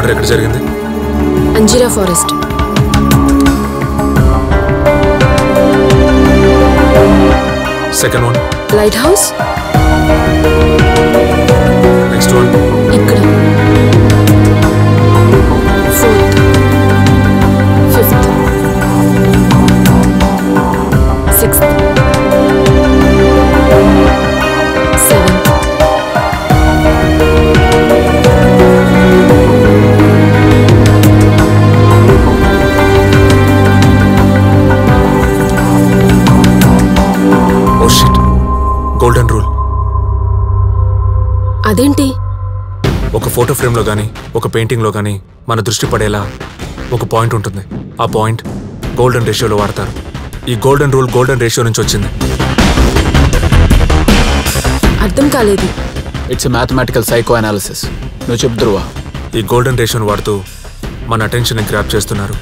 Murder ఎక్కడ జరిగింది? Anjira forest. Second one lighthouse. Next one ఇక్కడ. Fourth, fifth, sixth, seventh. Oh shit, golden rule. అదేంటి? ఒక photo ఫ్రేమ్లో కానీ ఒక పెయింటింగ్లో కానీ మన దృష్టి పడేలా ఒక పాయింట్ ఉంటుంది. ఆ పాయింట్ గోల్డెన్ రేషియోలో వాడతారు. ఈ గోల్డెన్ రూల్ గోల్డెన్ రేషియో నుంచి వచ్చింది. అర్థం కాలేదు. It's a mathematical psycho analysis. నువ్వు చెప్తురువా? ఈ గోల్డెన్ రేషియోని వాడుతూ మన అటెన్షన్ని గ్రాప్ చేస్తున్నారు.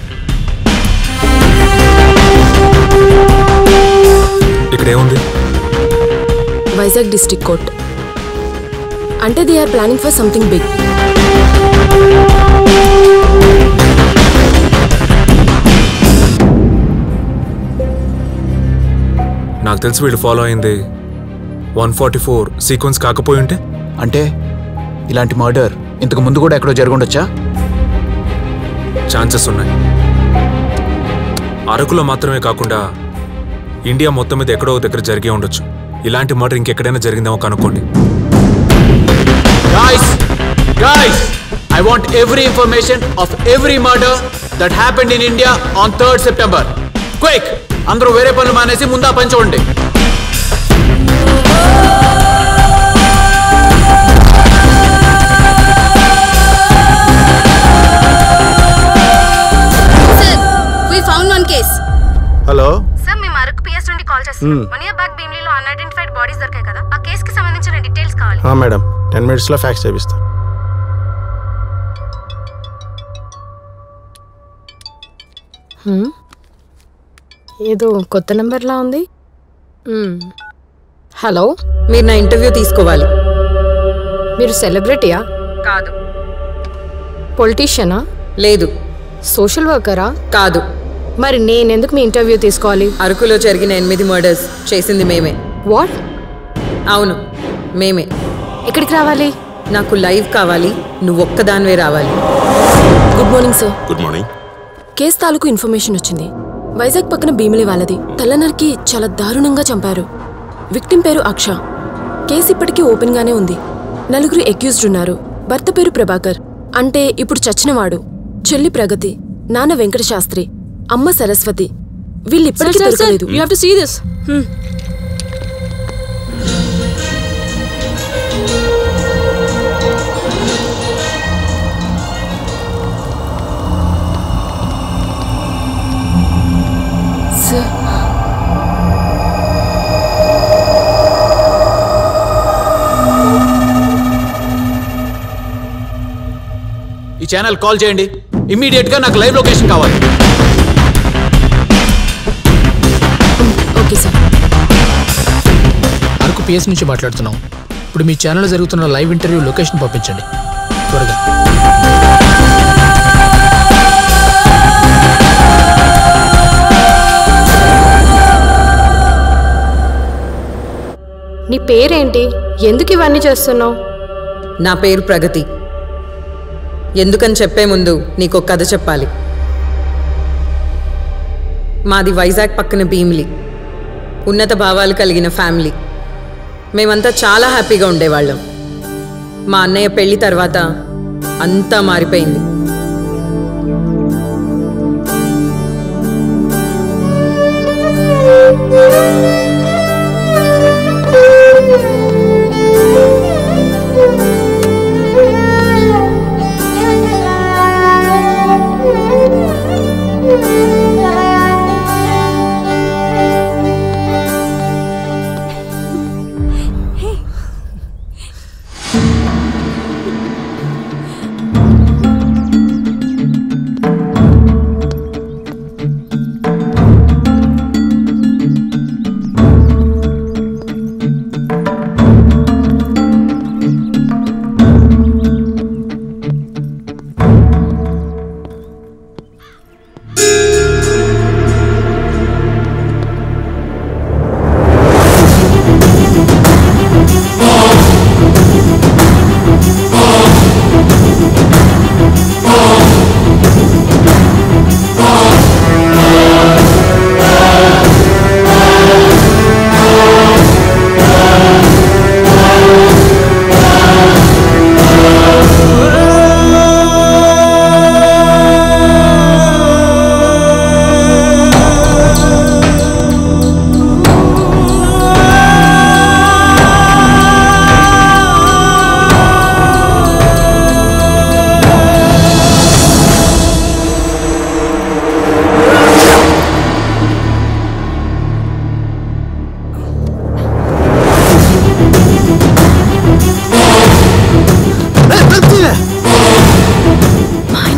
ఇక్కడ ఏముంది? Vizag district court. అంటే they are planning for something big. నాకు తెలిసి వీళ్ళు ఫాలో అయింది 144 సీక్వెన్స్ కాకపోయి ఉంటే. అంటే ఇలాంటి మర్డర్ ఇంతకు ముందు కూడా ఎక్కడో జరగొండొచ్చా? ఛాన్సెస్ ఉన్నాయి. అరకులో మాత్రమే కాకుండా ఇండియా మొత్తం మీద ఎక్కడో దగ్గర జరిగే ఉండొచ్చు. ఇలాంటి మర్డర్ ఇంకెక్కడైనా జరిగిందేమో కనుక్కోండి. Guys, I want every information of every murder that happened in India on 3rd September. Quick! అందరూ వేరే పనులు మానేసి ముందా పని చూడండి. హలో సార్, మేము అరకు పిఎస్ నుండి కాల్ చేస్తున్నాం. 1 year back భీమిలీలో అన్ఐడెంటిఫైడ్ బాడీస్ దొరికాయి కదా, ఆ కేసుకి సంబంధించిన డీటెయిల్స్ కావాలి. మేడం 10 minutesలో ఫ్యాక్స్ చేపిస్తాం. ఏదో కొత్త నెంబర్లా ఉంది. హలో, మీరు నా ఇంటర్వ్యూ తీసుకోవాలి. మీరు సెలబ్రిటీయా? కాదు. పొలిటీషియనా? లేదు. సోషల్ వర్కరా? కాదు. మరి నేనెందుకు మీ ఇంటర్వ్యూ తీసుకోవాలి? అరకులో జరిగిన 8 మర్డర్స్ చేసింది మేమే. వాట్? అవును, మేమే. ఎక్కడికి రావాలి? నాకు లైవ్ కావాలి, నువ్వు ఒక్కదానివే రావాలి. Good morning sir. Good morning. Case తాలూకు ఇన్ఫర్మేషన్ వచ్చింది. వైజాగ్ పక్కన భీమిలి వాళ్ళది. తల్లనరికి చాలా దారుణంగా చంపారు. విక్టిమ్ పేరు అక్ష. కేసు ఇప్పటికీ ఓపెన్ గానే ఉంది. 4 అక్యూజ్డ్ ఉన్నారు. భర్త పేరు ప్రభాకర్, అంటే ఇప్పుడు చచ్చినవాడు. చెల్లి ప్రగతి, నాన్న వెంకట శాస్త్రి, అమ్మ సరస్వతి. వీళ్ళు ఇప్పటికీ దొరకలేదు. You have to see this. Sir, ఈ ఛానల్ కాల్ చేయండి. ఇమ్మీడియట్ గా నాకు లైవ్ లొకేషన్ కావాలి. Okay sir. అరకు పిఎస్ నుంచి మాట్లాడుతున్నాం. ఇప్పుడు మీ ఛానల్లో జరుగుతున్న లైవ్ ఇంటర్వ్యూ లొకేషన్ పంపించండి త్వరగా. నీ పేరేంటి? ఎందుకు ఇవన్నీ చేస్తున్నావు? నా పేరు ప్రగతి. ఎందుకని చెప్పే ముందు నీకు కథ చెప్పాలి. మాది వైజాగ్ పక్కన భీమిలి. ఉన్నత భావాలు కలిగిన ఫ్యామిలీ. మేమంతా చాలా హ్యాపీగా ఉండేవాళ్ళం. మా అన్నయ్య పెళ్లి తర్వాత అంతా మారిపోయింది.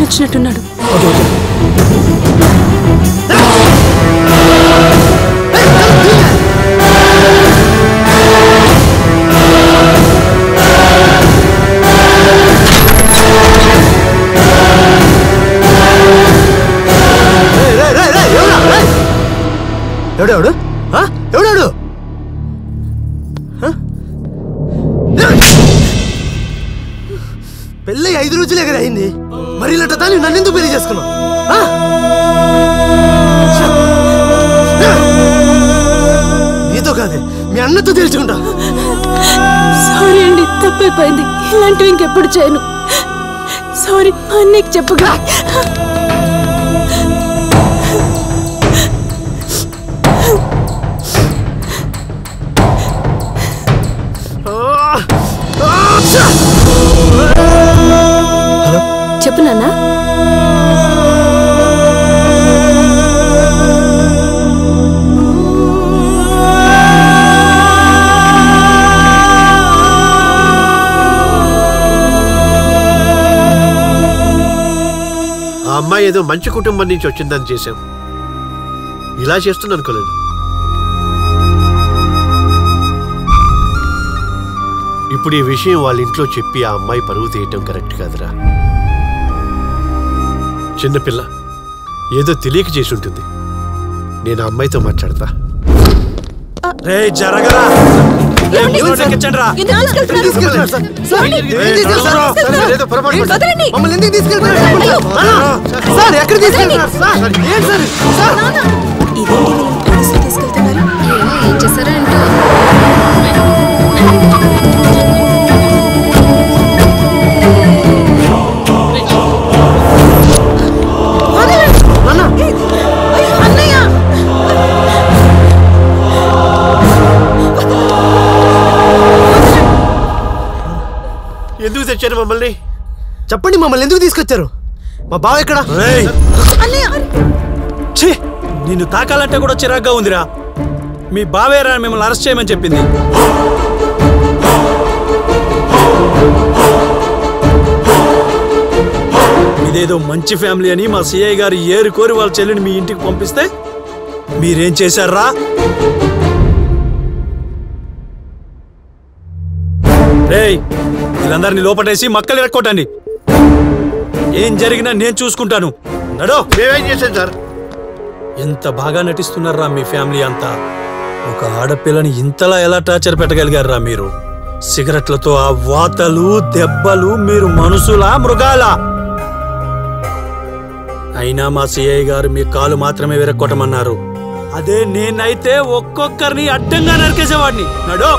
వచ్చినట్టున్నాడు. ఎవడెవడు ఎవడాడు? పెళ్ళి 5 రోజులే కదా అయింది, మరి ఇలాంటి దాన్ని నన్నెందుకు పెళ్లి చేసుకున్నావు? నీతో కాదే, మీ అన్నతో తెలుసుకుంటా. సారీ అండి, తప్పైపోయింది. ఇలాంటివి ఇంకెప్పుడు చేయను. సారీ, మా అన్నయ్యకి చెప్పుగా. చెప్పు నాన్న. ఆ అమ్మాయి ఏదో మంచి కుటుంబం నుంచి వచ్చిందని చేశాం, ఇలా చేస్తుంది అనుకోలేదు. ఇప్పుడు ఈ విషయం వాళ్ళ ఇంట్లో చెప్పి ఆ అమ్మాయి పరువు తీయటం కరెక్ట్ కాదురా. చిన్నపిల్ల ఏదో తెలియక చేసి ఉంటుంది. నేను ఆ అమ్మాయితో మాట్లాడతా. జరగరా ఎందుకు తెచ్చారు మమ్మల్ని? చెప్పండి, మమ్మల్ని ఎందుకు తీసుకొచ్చారు? మా బావ ఎక్కడ? నిన్ను తాకాలంటే కూడా చిరాగ్గా ఉందిరా. మీ బావేరా మిమ్మల్ని అరెస్ట్ చేయమని చెప్పింది. ఇదేదో మంచి ఫ్యామిలీ అని మా సిఐ గారు ఏరు కోరి వాళ్ళ చెల్లిని మీ ఇంటికి పంపిస్తే మీరేం చేశారా? వీళ్ళందరినీ లోపటేసి మక్కలు ఎరక్కొట్టండి. ఏం జరిగినా నేను చూసుకుంటాను. నడో. మేమేం చేశాం సార్? ఎంత బాగా నటిస్తున్నారా మీ ఫ్యామిలీ అంతా. ఒక ఆడపిల్లని ఇంతలా ఎలా టార్చర్ పెట్టగలిగారా మీరు? సిగరెట్లతో ఆ వాతలు దెబ్బలు, మీరు మనుషులా మృగాలా? అయినా మా సిఐ గారు మీ కాలు మాత్రమే విరక్కొట్టమన్నారు. అదే నేనైతే ఒక్కొక్కరిని అడ్డంగా నరికేసేవాడిని. నడో.